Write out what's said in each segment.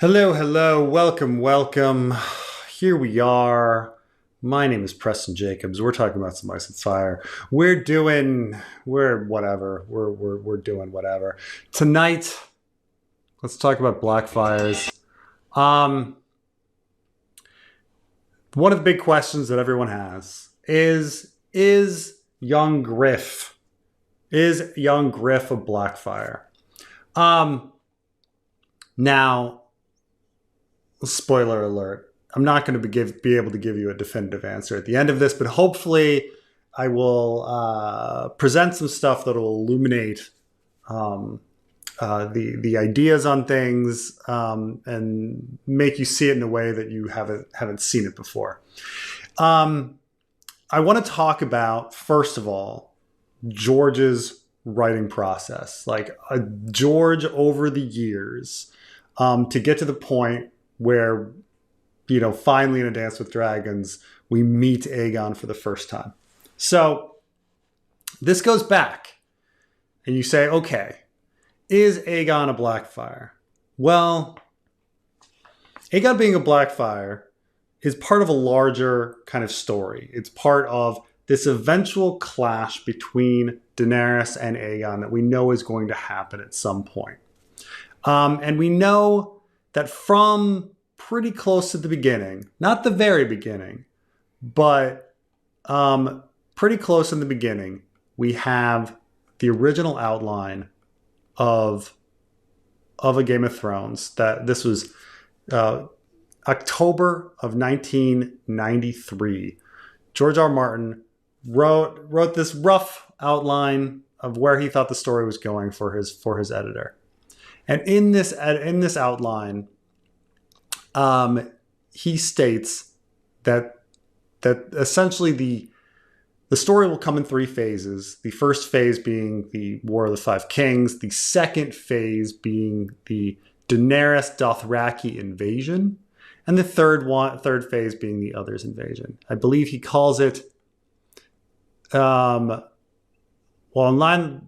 Hello, hello, welcome, welcome. Here we are. My name is Preston Jacobs. We're talking about some Ice and Fire. We're doing whatever. We're doing whatever. Tonight, let's talk about Blackfyres. One of the big questions that everyone has is young Griff a Blackfyre? Now, spoiler alert, I'm not going to be able to give you a definitive answer at the end of this, but hopefully I will present some stuff that will illuminate the ideas on things and make you see it in a way that you haven't seen it before. I want to talk about, first of all, George's writing process. Like George over the years to get to the point where, finally in A Dance with Dragons, we meet Aegon for the first time. So this goes back and you say, okay, is Aegon a Blackfyre? Well, Aegon being a Blackfyre is part of a larger kind of story. It's part of this eventual clash between Daenerys and Aegon that we know is going to happen at some point. And we know that from pretty close to the beginning, not the very beginning, but pretty close in the beginning, we have the original outline of A Game of Thrones. That this was October of 1993. George R. R. Martin wrote this rough outline of where he thought the story was going for his editor. And in this outline, he states that essentially the story will come in three phases. The first phase being the War of the Five Kings. The second phase being the Daenerys Dothraki invasion. And the third phase being the Others invasion. I believe he calls it, the line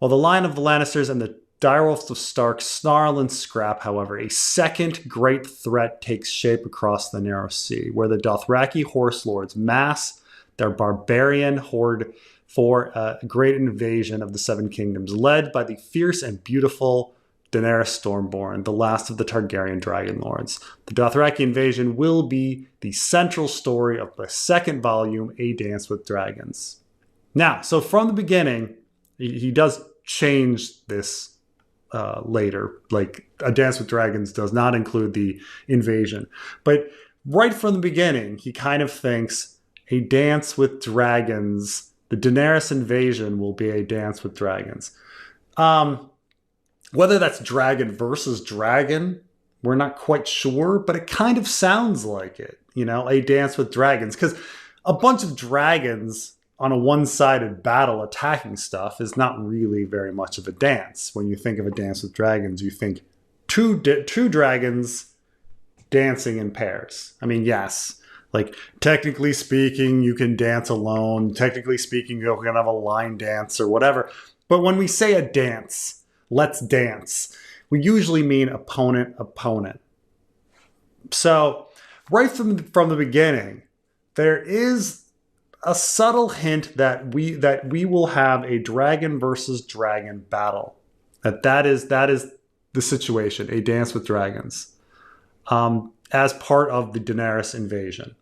of the Lannisters and the direwolves of Stark snarl and scrap, however, a second great threat takes shape across the narrow sea, where the Dothraki horse lords mass their barbarian horde for a great invasion of the Seven Kingdoms, led by the fierce and beautiful Daenerys Stormborn, the last of the Targaryen dragon lords. The Dothraki invasion will be the central story of the second volume, A Dance with Dragons. Now, so from the beginning, he does change this later. Like, A Dance with Dragons does not include the invasion. But right from the beginning, he kind of thinks A Dance with Dragons, the Daenerys invasion will be A Dance with Dragons. Whether that's dragon versus dragon, we're not quite sure, but it kind of sounds like it, A Dance with Dragons. Because a bunch of dragons on a one-sided battle attacking stuff is not really very much of a dance. When you think of A Dance with Dragons, you think two dragons dancing in pairs. I mean, yes, like technically speaking, you can dance alone. Technically speaking, you can have a line dance or whatever. But when we say a dance, let's dance, we usually mean opponent. So right from the beginning, there is a subtle hint that we will have a dragon versus dragon battle. That is the situation, A Dance with Dragons, as part of the Daenerys invasion.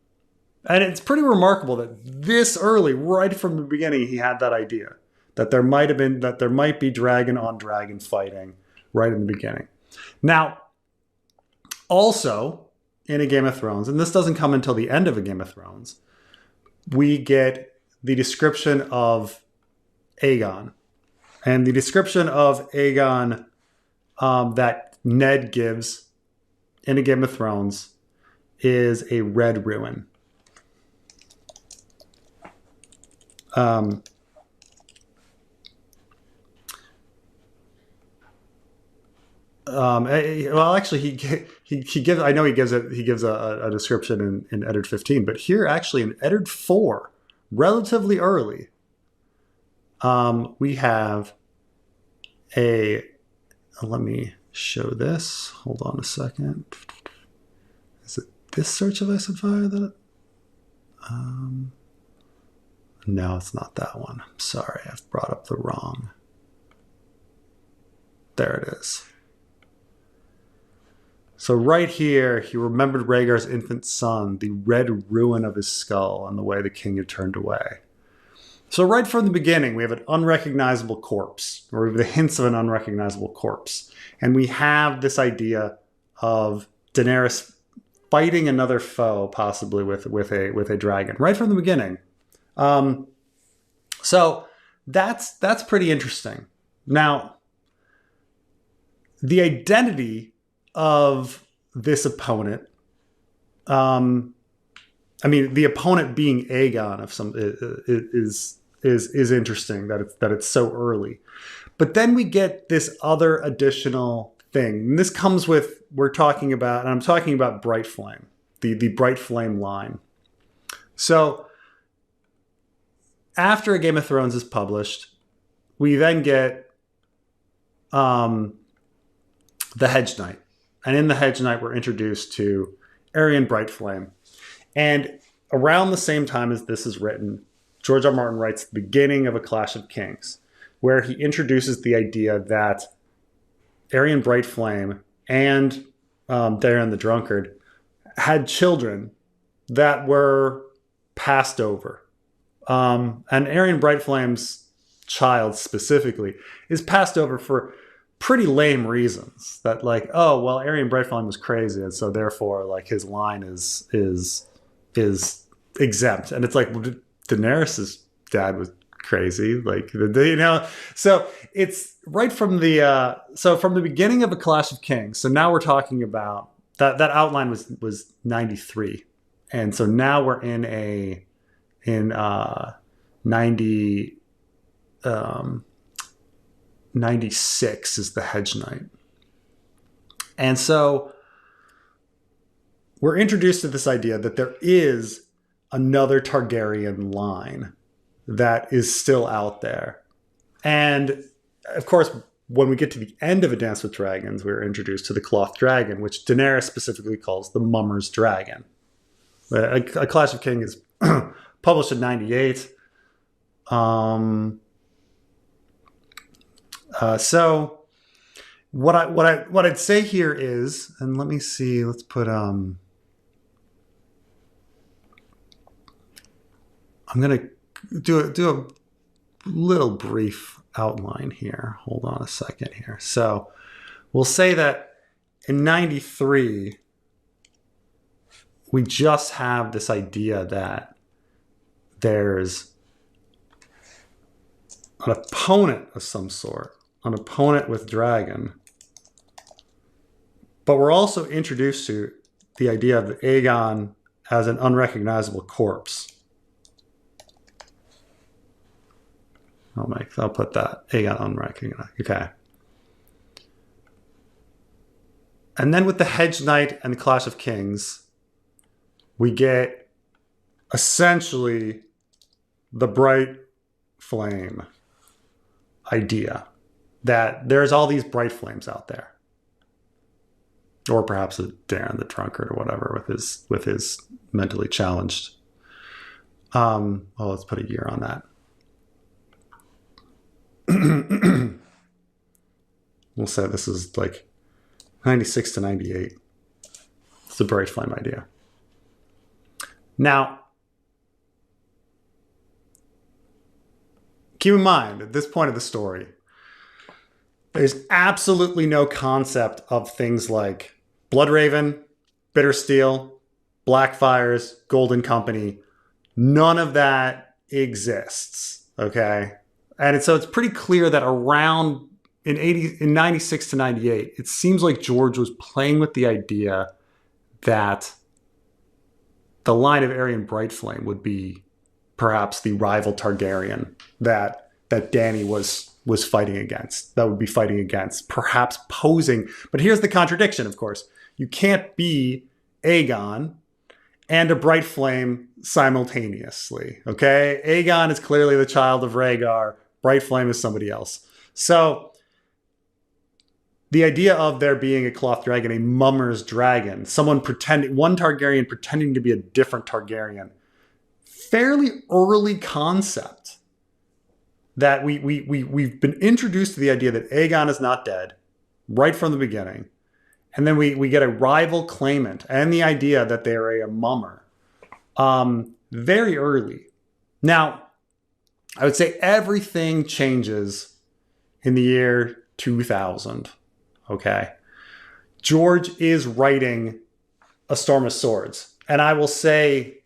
And it's pretty remarkable that this early, right from the beginning, he had that idea that there might be dragon on dragon fighting right in the beginning. Now, also in A Game of Thrones, and this doesn't come until the end of A Game of Thrones, we get the description of Aegon. And the description of Aegon that Ned gives in A Game of Thrones is a red ruin. Well, actually, he gives. I know he gives a description in Eddard 15, but here actually in Eddard 4, relatively early, we have a. Let me show this. Hold on a second. Is it this search of Ice and Fire that no, it's not that one. I'm sorry, I've brought up the wrong. There it is. So right here, he remembered Rhaegar's infant son, the red ruin of his skull, and the way the king had turned away. So right from the beginning, we have an unrecognizable corpse, or we have the hints of an unrecognizable corpse. And we have this idea of Daenerys fighting another foe, possibly with a dragon, right from the beginning. So that's pretty interesting. Now, the identity of this opponent, the opponent being Aegon of some is interesting that it's so early. But then we get this other additional thing. And this comes with, I'm talking about Bright Flame, the Bright Flame line. So after A Game of Thrones is published, we then get the Hedge Knight. And in the Hedge Knight, we're introduced to Aerion Brightflame. And around the same time as this is written, George R. R. Martin writes the beginning of A Clash of Kings, where he introduces the idea that Aerion Brightflame and Daeron the Drunkard had children that were passed over. And Aerion Brightflame's child specifically is passed over for pretty lame reasons. That like, oh, well, Aerion Brightflame was crazy, and so therefore like his line is exempt. And it's like, well, Daenerys's dad was crazy, like, so it's right from the beginning of A Clash of Kings. So now we're talking about that outline was 93, and so now we're in 96 is the Hedge Knight. And so we're introduced to this idea that there is another Targaryen line that is still out there. And of course, when we get to the end of A Dance with Dragons, we're introduced to the Cloth Dragon, which Daenerys specifically calls the Mummer's Dragon. A Clash of Kings is published in 98. So what I'd say here is, and let me see, let's put I'm gonna do a little brief outline here. Hold on a second here. So we'll say that in 93, we just have this idea that there's an opponent of some sort, an opponent with dragon. But we're also introduced to the idea of Aegon as an unrecognizable corpse. I'll put that. Aegon unrecognized. Okay. And then with the Hedge Knight and the Clash of Kings, we get essentially the Bright Flame idea that there's all these bright flames out there. Or perhaps Daeron the Drunkard or whatever with his mentally challenged. Well, let's put a year on that. We'll say this is like 96 to 98. It's the Bright Flame idea. Now, keep in mind, at this point of the story, there's absolutely no concept of things like Bloodraven, Bittersteel, Blackfyres, Golden Company. None of that exists, okay? And so it's pretty clear that around in 96 to 98, it seems like George was playing with the idea that the line of Aerion Brightflame would be perhaps the rival Targaryen that Dany was fighting against, that would be fighting against, perhaps posing. But here's the contradiction, of course. You can't be Aegon and a Bright Flame simultaneously, okay? Aegon is clearly the child of Rhaegar. Bright Flame is somebody else. So the idea of there being a cloth dragon, a mummer's dragon, one Targaryen pretending to be a different Targaryen, fairly early concept that we've been introduced to the idea that Aegon is not dead right from the beginning. And then we get a rival claimant and the idea that they are a mummer very early. Now, I would say everything changes in the year 2000. Okay. George is writing A Storm of Swords. And I will say,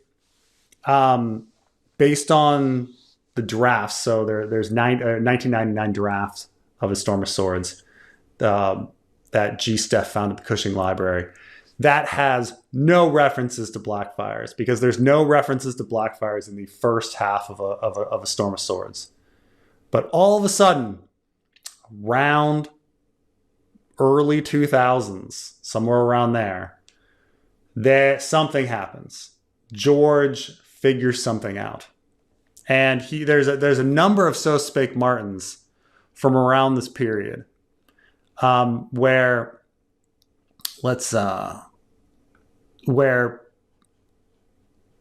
based on the drafts, so there's 1999 drafts of A Storm of Swords that G. Steph found at the Cushing Library. That has no references to Blackfyres, because there's no references to Blackfyres in the first half of a Storm of Swords. But all of a sudden, around early 2000s, somewhere around there something happens. George figures something out. And there's a number of So Spake Martins from around this period where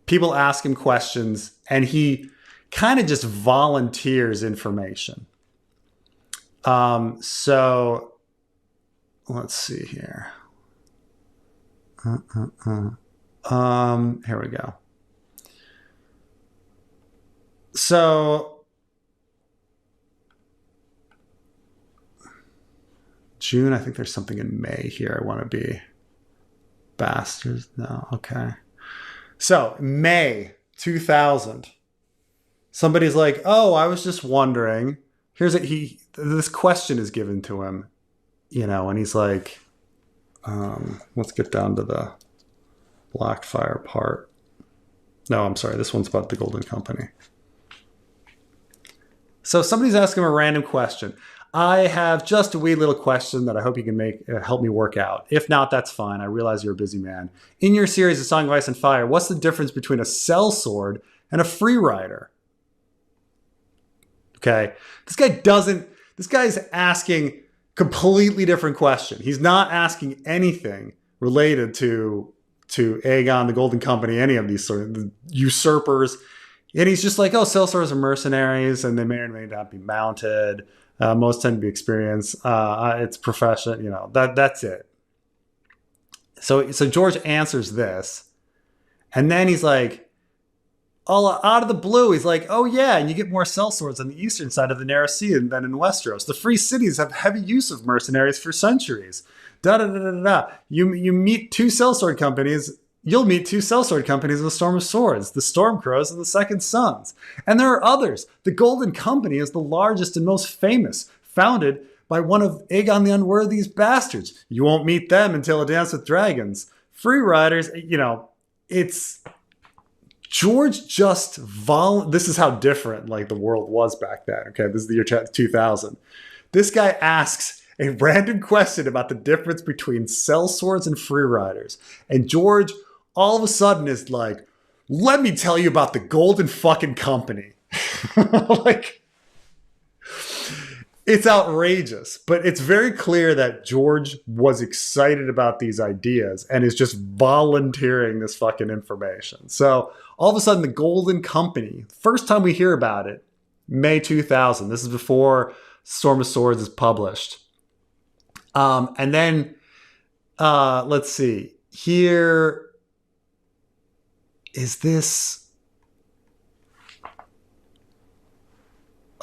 people ask him questions and he kind of just volunteers information. So let's see here. Here we go. So June, I think there's something in May here. I want to be bastards. No. Okay. So May 2000, somebody's like, oh, I was just wondering, this question is given to him, and he's like, let's get down to the Blackfyre part. No, I'm sorry. This one's about the Golden Company. So somebody's asking him a random question. I have just a wee little question that I hope you can help me work out. If not, that's fine. I realize you're a busy man. In your series, A Song of Ice and Fire, what's the difference between a sellsword and a free rider? Okay. This guy's asking completely different question. He's not asking anything related to Aegon, the Golden Company, any of these sort of usurpers. And he's just like, oh, sellswords are mercenaries and they may or may not be mounted. Most tend to be experienced. It's profession, that's it. So George answers this. And then he's like, all out of the blue, he's like, oh yeah, and you get more sellswords on the eastern side of the Narrow Sea than in Westeros. The free cities have heavy use of mercenaries for centuries. You meet two sellsword companies. You'll meet two sellsword companies in the Storm of Swords, the Stormcrows and the Second Sons. And there are others. The Golden Company is the largest and most famous, founded by one of Aegon the Unworthy's bastards. You won't meet them until A Dance with Dragons. Free riders, it's George just this is how different the world was back then. Okay, this is the year 2000. This guy asks a random question about the difference between sellswords and free riders. And George all of a sudden is like, let me tell you about the Golden fucking Company. It's outrageous, but it's very clear that George was excited about these ideas and is just volunteering this fucking information. So all of a sudden the Golden Company, first time we hear about it, May 2000. This is before Storm of Swords is published. And then, let's see, here is this,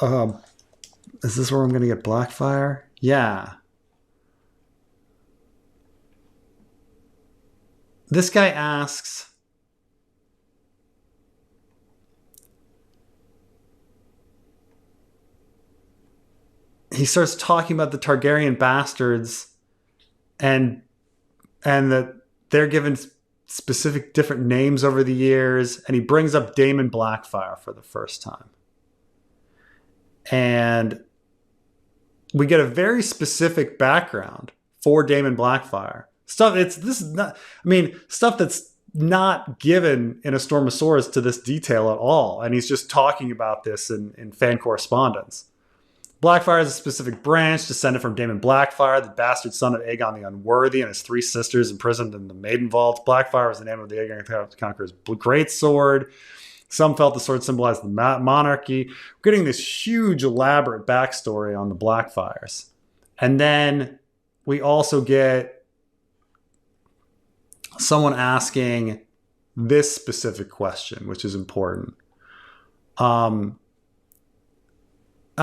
is this where I'm going to get Blackfyre? Yeah. This guy asks, he starts talking about the Targaryen bastards and that they're given specific different names over the years. And he brings up Daemon Blackfyre for the first time. And we get a very specific background for Daemon Blackfyre. Stuff that's not given in A Storm of Swords to this detail at all. And he's just talking about this in fan correspondence. Blackfyre is a specific branch descended from Daemon Blackfyre, the bastard son of Aegon the Unworthy and his 3 sisters imprisoned in the Maiden Vault. Blackfyre was the name of the Aegon Conqueror's great sword. Some felt the sword symbolized the monarchy. We're getting this huge, elaborate backstory on the Blackfyres. And then we also get someone asking this specific question, which is important. I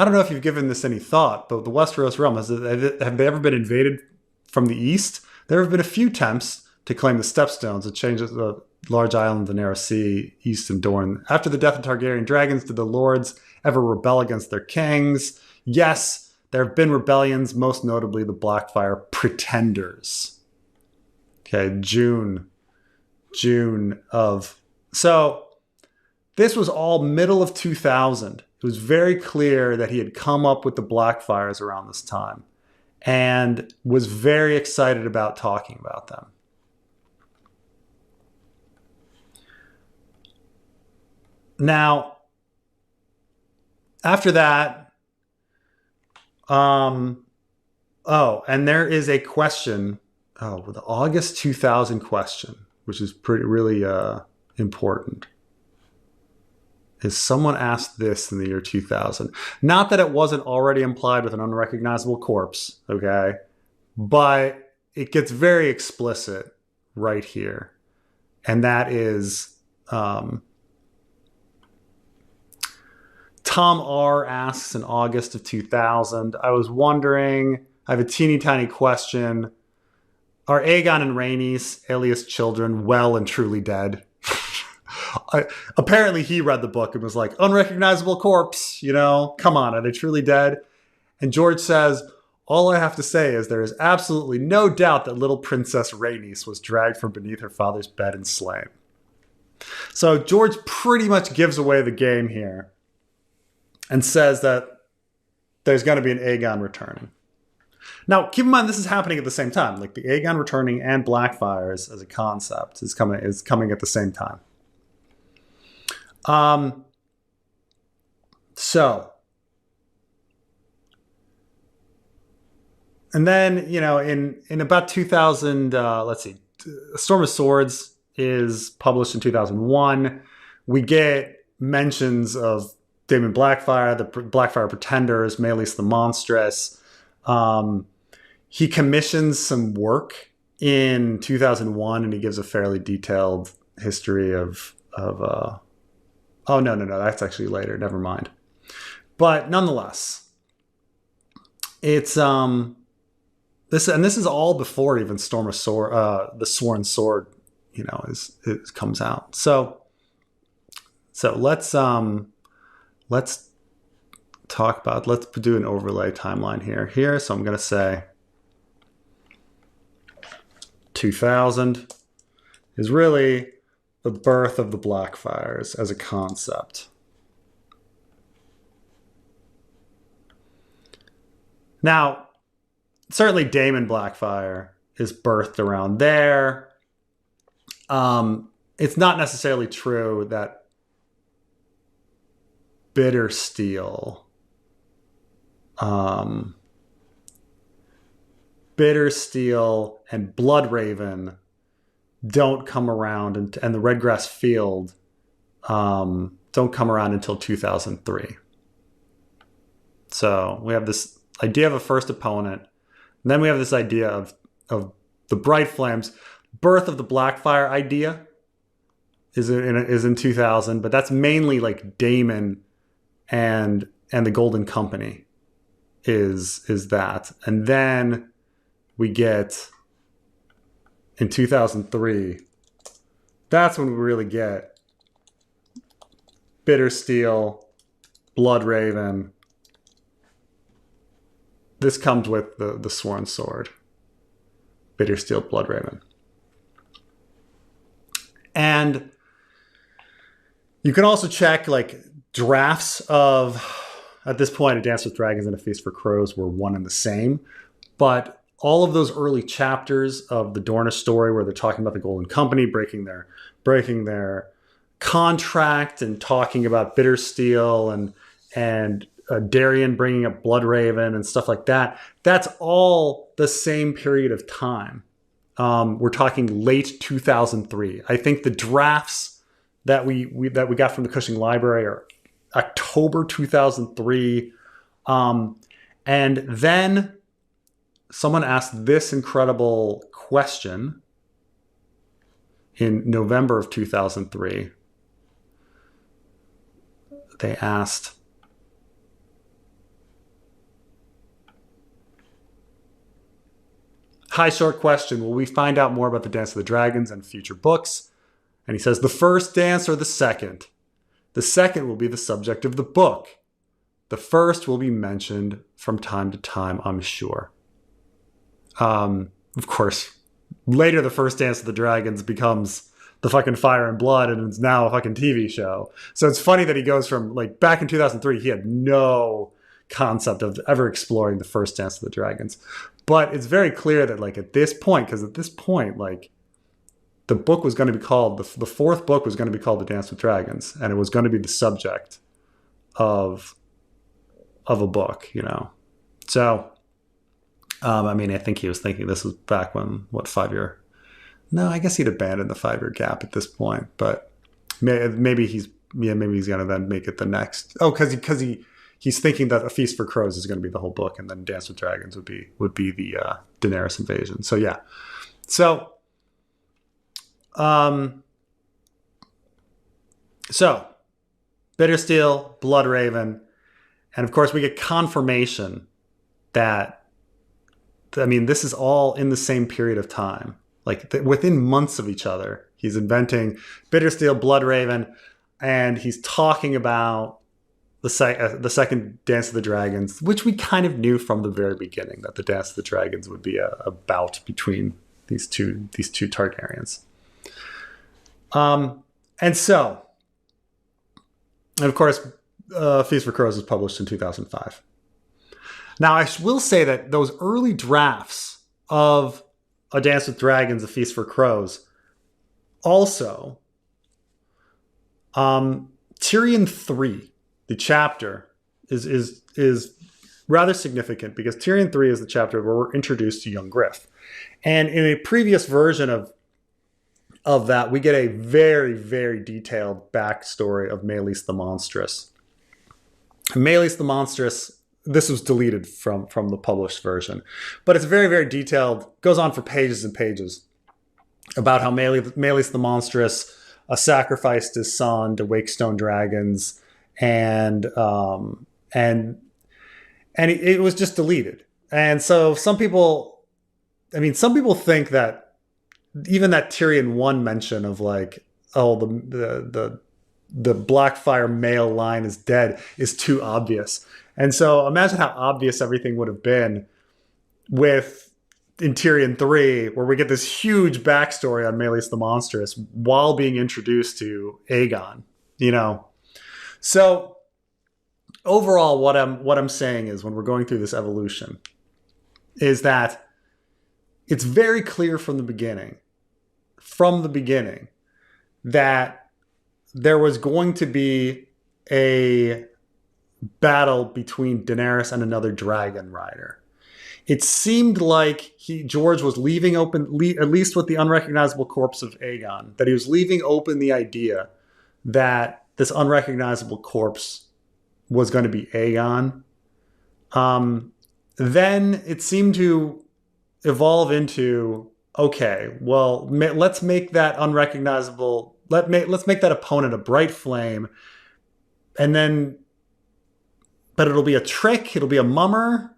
don't know if you've given this any thought, but the Westeros realm, have they ever been invaded from the east? There have been a few attempts to claim the Stepstones, to change the large island of the Narrow Sea, east and Dorne. After the death of Targaryen dragons, did the lords ever rebel against their kings? Yes, there have been rebellions, most notably the Blackfyre Pretenders. Okay, June of... So, this was all middle of 2000. It was very clear that he had come up with the Blackfyres around this time and was very excited about talking about them. Now, after that, and there is a question, the August 2000 question, which is really important. Is someone asked this in the year 2000? Not that it wasn't already implied with an unrecognizable corpse, okay? But it gets very explicit right here. And that is... Tom R. asks in August of 2000, I was wondering, I have a teeny tiny question. Are Aegon and Rhaenys, alias children, well and truly dead? Apparently he read the book and was like, unrecognizable corpse, come on, are they truly dead? And George says, all I have to say is there is absolutely no doubt that little Princess Rhaenys was dragged from beneath her father's bed and slain. So George pretty much gives away the game here and says that there's going to be an Aegon returning. Now, keep in mind, this is happening at the same time. Like the Aegon returning and Blackfyres as a concept is coming at the same time. And then, in about 2000, A Storm of Swords is published in 2001. We get mentions of Daemon Blackfyre, the Blackfyre Pretenders, Maelys the Monstrous. He commissions some work in 2001, and he gives a fairly detailed history of oh, no, that's actually later. Never mind. But nonetheless, it's this is all before even Storm of Sword, the Sworn Sword, comes out. So let's talk about, let's do an overlay timeline here. So I'm going to say 2000 is really the birth of the Blackfyres as a concept. Now, certainly Daemon Blackfyre is birthed around there. It's not necessarily true that Bittersteel and Bloodraven don't come around, and the Redgrass Field don't come around until 2003. So we have this idea of a first opponent, and then we have this idea of the Bright Flames. Birth of the Blackfyre idea is in 2000, but that's mainly like Daemon and the Golden Company is that. And then we get in 2003, that's when we really get Bittersteel, Bloodraven. This comes with the Sworn Sword. Bittersteel, Bloodraven. And you can also check drafts of, at this point, A Dance with Dragons and A Feast for Crows were one and the same. But all of those early chapters of the Dornish story where they're talking about the Golden Company breaking their contract and talking about Bittersteel and Darian bringing up Bloodraven and stuff like that. That's all the same period of time. We're talking late 2003. I think the drafts that we got from the Cushing Library are October 2003. And then someone asked this incredible question in November of 2003. They asked, "Hi, short question. Will we find out more about the Dance of the Dragons and future books?" And he says, "The first dance or the second? The second will be the subject of the book. The first will be mentioned from time to time, I'm sure." Of course, later the first Dance of the Dragons becomes the fucking Fire and Blood, and it's now a fucking TV show. So it's funny that he goes from, like, back in 2003, he had no concept of ever exploring the first Dance of the Dragons. But it's very clear that, like, at this point, because at this point, like, the book was going to be called, the fourth book was going to be called The Dance with Dragons, and it was going to be the subject of a book, you know. So, I mean, I think he was thinking this was back when, what, 5-year? No, I guess he'd abandoned the 5-year gap at this point, but maybe he's going to then make it the next. Oh, because he's thinking that A Feast for Crows is going to be the whole book, and then Dance with Dragons would be the Daenerys invasion. So yeah, so Bittersteel, Bloodraven, and of course we get confirmation that, I mean, this is all in the same period of time. Like, within months of each other, he's inventing Bittersteel, Bloodraven, and he's talking about the second Dance of the Dragons, which we kind of knew from the very beginning, that the Dance of the Dragons would be a bout between these two Targaryens. And of course, Feast for Crows was published in 2005. Now, I will say that those early drafts of A Dance with Dragons, A Feast for Crows, also, Tyrion 3, the chapter, is rather significant, because Tyrion 3 is the chapter where we're introduced to young Griff. And in a previous version of that, we get a very, very detailed backstory of Maelys the Monstrous. Maelys the Monstrous, this was deleted from the published version, but it's very, very detailed, goes on for pages and pages, about how Maelys the Monstrous sacrificed his son to wake stone dragons, and it was just deleted. And so some people think that even that Tyrion 1 mention of, like, oh, the Blackfyre male line is dead is too obvious. And so imagine how obvious everything would have been in Tyrion 3, where we get this huge backstory on Maelys the Monstrous while being introduced to Aegon, you know? So overall, what I'm saying is, when we're going through this evolution, is that it's very clear from the beginning, that there was going to be a battle between Daenerys and another dragon rider. It seemed like George was leaving open, at least with the unrecognizable corpse of Aegon, that he was leaving open the idea that this unrecognizable corpse was going to be Aegon. Then it seemed to evolve into, okay, well, let's make that unrecognizable, let's make that opponent a bright flame, and then, but it'll be a trick, it'll be a mummer,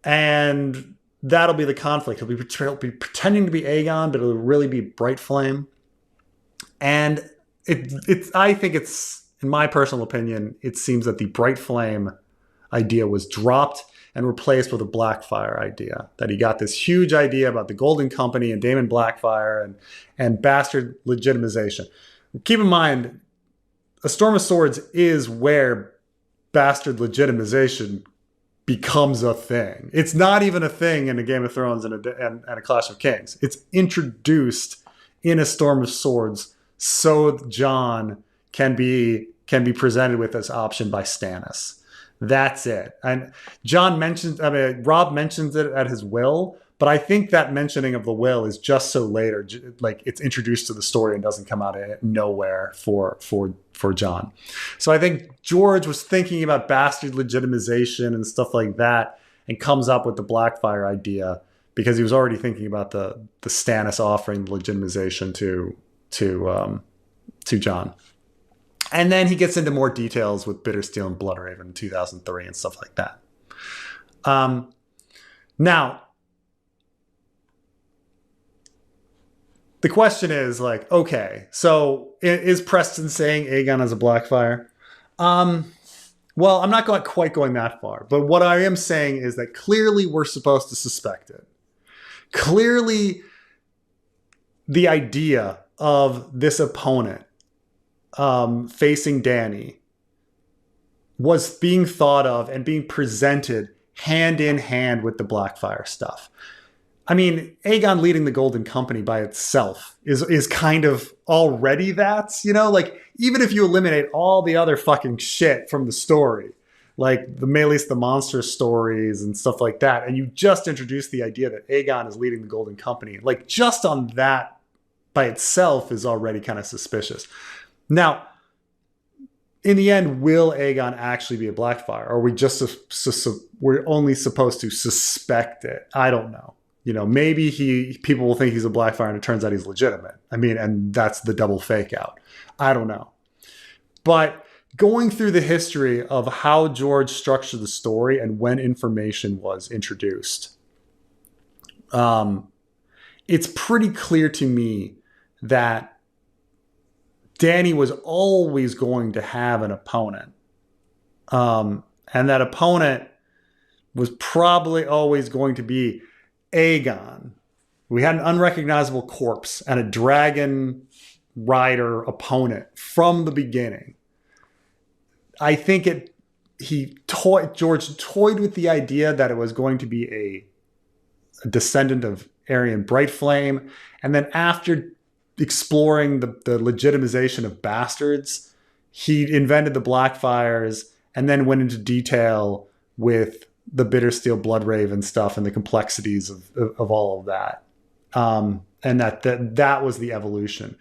and that'll be the conflict. He'll be pretending to be Aegon, but it'll really be bright flame. And I think it's, in my personal opinion, it seems that the bright flame idea was dropped and replaced with a Blackfyre idea. That he got this huge idea about the Golden Company and Daemon Blackfyre and bastard legitimization. Keep in mind, A Storm of Swords is where bastard legitimization becomes a thing. It's not even a thing in a Game of Thrones and a Clash of Kings. It's introduced in A Storm of Swords so Jon can be presented with this option by Stannis. That's it. And Rob mentions it at his will, but I think that mentioning of the will is just so later, like it's introduced to the story and doesn't come out of nowhere for John. So I think George was thinking about bastard legitimization and stuff like that, and comes up with the Blackfyre idea because he was already thinking about the Stannis offering legitimization to John. And then he gets into more details with Bittersteel and Bloodraven in 2003 and stuff like that. Now, the question is like, okay, so is Preston saying Aegon is a Blackfyre? Well, I'm not quite going that far, but what I am saying is that clearly we're supposed to suspect it. Clearly, the idea of this opponent facing Dany was being thought of and being presented hand in hand with the Blackfyre stuff. I mean, Aegon leading the Golden Company by itself is kind of already that, like even if you eliminate all the other fucking shit from the story, like the Meleys the Monster stories and stuff like that, and you just introduce the idea that Aegon is leading the Golden Company, like just on that by itself is already kind of suspicious. Now, in the end, will Aegon actually be a Blackfyre? Or are we we're only supposed to suspect it? I don't know. Maybe people will think he's a Blackfyre and it turns out he's legitimate. I mean, and that's the double fake out. I don't know. But going through the history of how George structured the story and when information was introduced, it's pretty clear to me that Dany was always going to have an opponent. And that opponent was probably always going to be Aegon. We had an unrecognizable corpse and a dragon rider opponent from the beginning. I think George toyed with the idea that it was going to be a descendant of Aryan Brightflame. And then after exploring the legitimization of bastards, he invented the Blackfyres and then went into detail with the Bittersteel Bloodraven stuff and the complexities of all of that. And that was the evolution.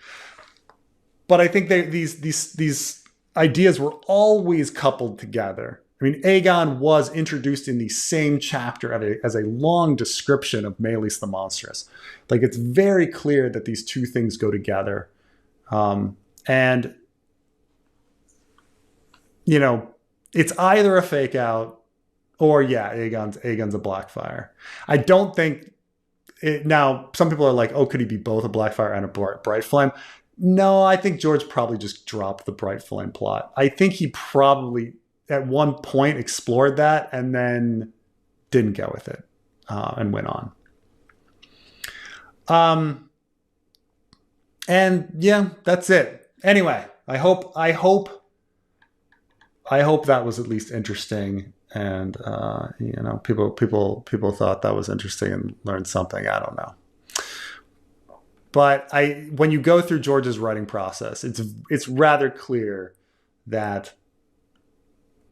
But I think these ideas were always coupled together. I mean, Aegon was introduced in the same chapter as a long description of Meleys the Monstrous. Like, it's very clear that these two things go together. And, it's either a fake out or, Aegon's a Blackfyre. I don't think... Now, some people are like, oh, could he be both a Blackfyre and a Brightflame? No, I think George probably just dropped the Brightflame plot. I think he probably at one point explored that and then didn't go with it and went on. And yeah, that's it. Anyway, I hope that was at least interesting. And people thought that was interesting and learned something. I don't know. But when you go through George's writing process, it's rather clear that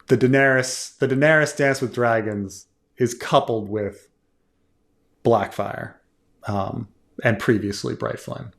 the Daenerys Dance with Dragons is coupled with Blackfyre and previously Brightflame.